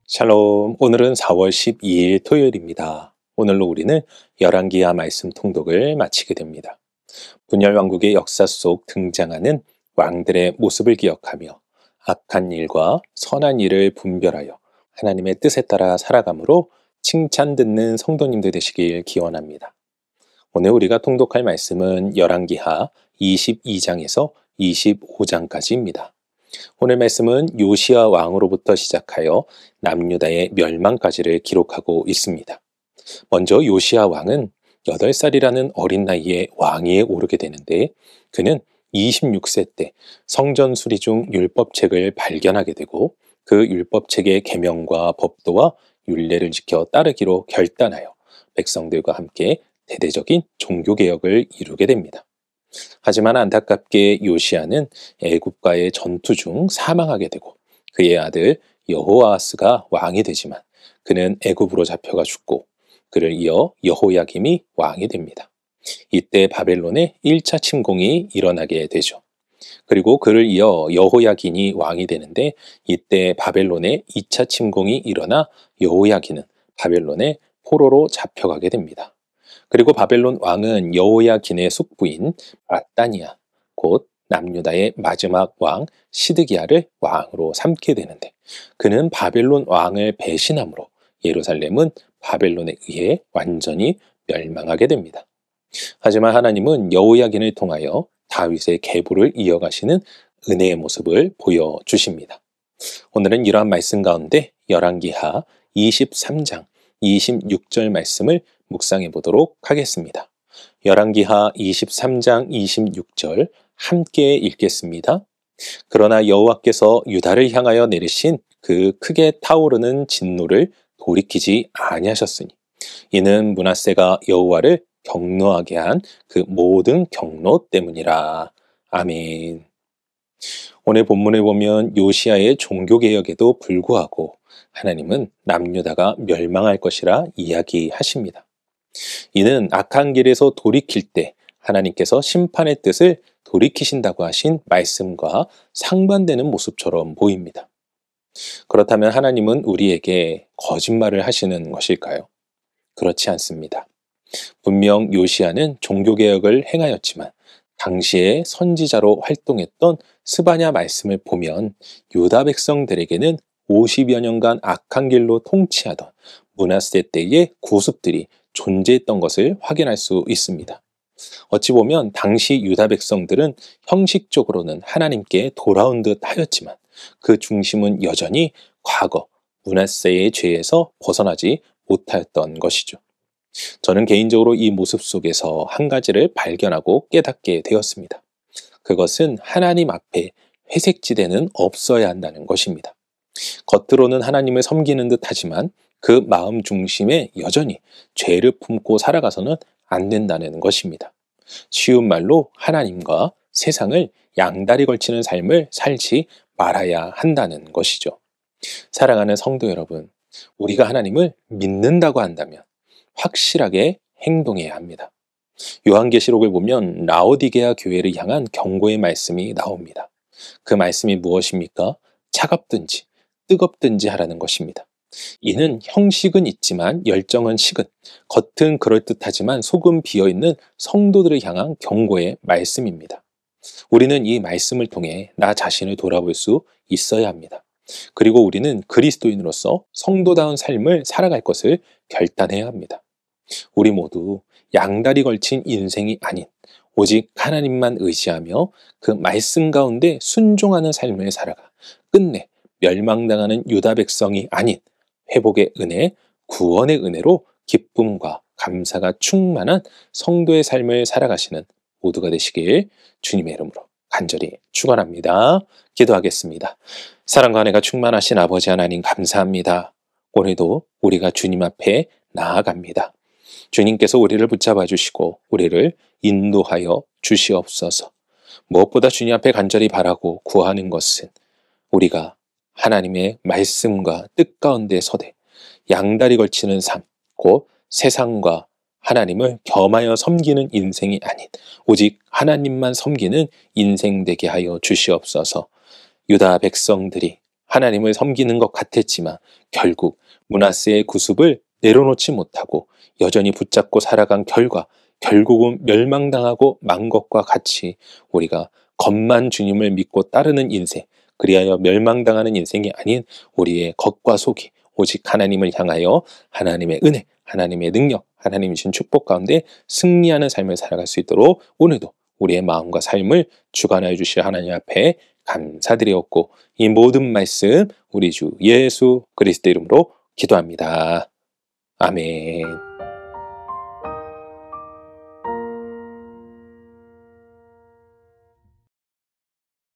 샬롬, 오늘은 4월 12일 토요일입니다. 오늘로 우리는 열왕기하 말씀 통독을 마치게 됩니다. 분열 왕국의 역사 속 등장하는 왕들의 모습을 기억하며 악한 일과 선한 일을 분별하여 하나님의 뜻에 따라 살아감으로 칭찬 듣는 성도님들 되시길 기원합니다. 오늘 우리가 통독할 말씀은 열왕기하 22장에서 25장까지입니다. 오늘 말씀은 요시야 왕으로부터 시작하여 남유다의 멸망까지를 기록하고 있습니다. 먼저 요시야 왕은 8살이라는 어린 나이에 왕위에 오르게 되는데 그는 26세 때 성전 수리 중 율법책을 발견하게 되고 그 율법책의 계명과 법도와 율례를 지켜 따르기로 결단하여 백성들과 함께 대대적인 종교개혁을 이루게 됩니다. 하지만 안타깝게 요시야는 애굽과의 전투 중 사망하게 되고 그의 아들 여호아하스가 왕이 되지만 그는 애굽으로 잡혀가 죽고 그를 이어 여호야김이 왕이 됩니다. 이때 바벨론의 1차 침공이 일어나게 되죠. 그리고 그를 이어 여호야긴이 왕이 되는데 이때 바벨론의 2차 침공이 일어나 여호야긴은 바벨론의 포로로 잡혀가게 됩니다. 그리고 바벨론 왕은 여호야긴의 숙부인 마따니아, 곧 남유다의 마지막 왕 시드기야를 왕으로 삼게 되는데 그는 바벨론 왕을 배신함으로 예루살렘은 바벨론에 의해 완전히 멸망하게 됩니다. 하지만 하나님은 여호야긴을 통하여 다윗의 계보를 이어가시는 은혜의 모습을 보여주십니다. 오늘은 이러한 말씀 가운데 열왕기하 23장 26절 말씀을 묵상해 보도록 하겠습니다. 열왕기하 23장 26절 함께 읽겠습니다. 그러나 여호와께서 유다를 향하여 내리신 그 크게 타오르는 진노를 돌이키지 아니하셨으니 이는 므낫세가 여호와를 경노하게 한 그 모든 경노 때문이라. 아멘. 오늘 본문을 보면 요시야의 종교개혁에도 불구하고 하나님은 남유다가 멸망할 것이라 이야기하십니다. 이는 악한 길에서 돌이킬 때 하나님께서 심판의 뜻을 돌이키신다고 하신 말씀과 상반되는 모습처럼 보입니다. 그렇다면 하나님은 우리에게 거짓말을 하시는 것일까요? 그렇지 않습니다. 분명 요시야는 종교개혁을 행하였지만 당시에 선지자로 활동했던 스바냐 말씀을 보면 유다 백성들에게는 50여 년간 악한 길로 통치하던 므낫세 때의 구습들이 존재했던 것을 확인할 수 있습니다. 어찌 보면 당시 유다 백성들은 형식적으로는 하나님께 돌아온 듯 하였지만 그 중심은 여전히 과거 므낫세의 죄에서 벗어나지 못하였던 것이죠. 저는 개인적으로 이 모습 속에서 한 가지를 발견하고 깨닫게 되었습니다. 그것은 하나님 앞에 회색지대는 없어야 한다는 것입니다. 겉으로는 하나님을 섬기는 듯 하지만 그 마음 중심에 여전히 죄를 품고 살아가서는 안 된다는 것입니다. 쉬운 말로 하나님과 세상을 양다리 걸치는 삶을 살지 말아야 한다는 것이죠. 사랑하는 성도 여러분, 우리가 하나님을 믿는다고 한다면 확실하게 행동해야 합니다. 요한계시록을 보면 라오디게아 교회를 향한 경고의 말씀이 나옵니다. 그 말씀이 무엇입니까? 차갑든지 뜨겁든지 하라는 것입니다. 이는 형식은 있지만 열정은 식은, 겉은 그럴듯하지만 속은 비어있는 성도들을 향한 경고의 말씀입니다. 우리는 이 말씀을 통해 나 자신을 돌아볼 수 있어야 합니다. 그리고 우리는 그리스도인으로서 성도다운 삶을 살아갈 것을 결단해야 합니다. 우리 모두 양다리 걸친 인생이 아닌 오직 하나님만 의지하며 그 말씀 가운데 순종하는 삶을 살아가 끝내 멸망당하는 유다 백성이 아닌 회복의 은혜, 구원의 은혜로 기쁨과 감사가 충만한 성도의 삶을 살아가시는 모두가 되시길 주님의 이름으로 간절히 축원합니다. 기도하겠습니다. 사랑과 은혜가 충만하신 아버지 하나님 감사합니다. 오늘도 우리가 주님 앞에 나아갑니다. 주님께서 우리를 붙잡아 주시고 우리를 인도하여 주시옵소서. 무엇보다 주님 앞에 간절히 바라고 구하는 것은 우리가 하나님의 말씀과 뜻 가운데 서되 양다리 걸치는 삶, 곧 세상과 하나님을 겸하여 섬기는 인생이 아닌 오직 하나님만 섬기는 인생 되게 하여 주시옵소서. 유다 백성들이 하나님을 섬기는 것 같았지만 결국 므낫세의 구습을 내려놓지 못하고 여전히 붙잡고 살아간 결과 결국은 멸망당하고 만 것과 같이 우리가 겉만 주님을 믿고 따르는 인생, 그리하여 멸망당하는 인생이 아닌 우리의 겉과 속이 오직 하나님을 향하여 하나님의 은혜, 하나님의 능력, 하나님이 주신 축복 가운데 승리하는 삶을 살아갈 수 있도록 오늘도 우리의 마음과 삶을 주관하여 주실 하나님 앞에 감사드리옵고 이 모든 말씀 우리 주 예수 그리스도 이름으로 기도합니다. 아멘.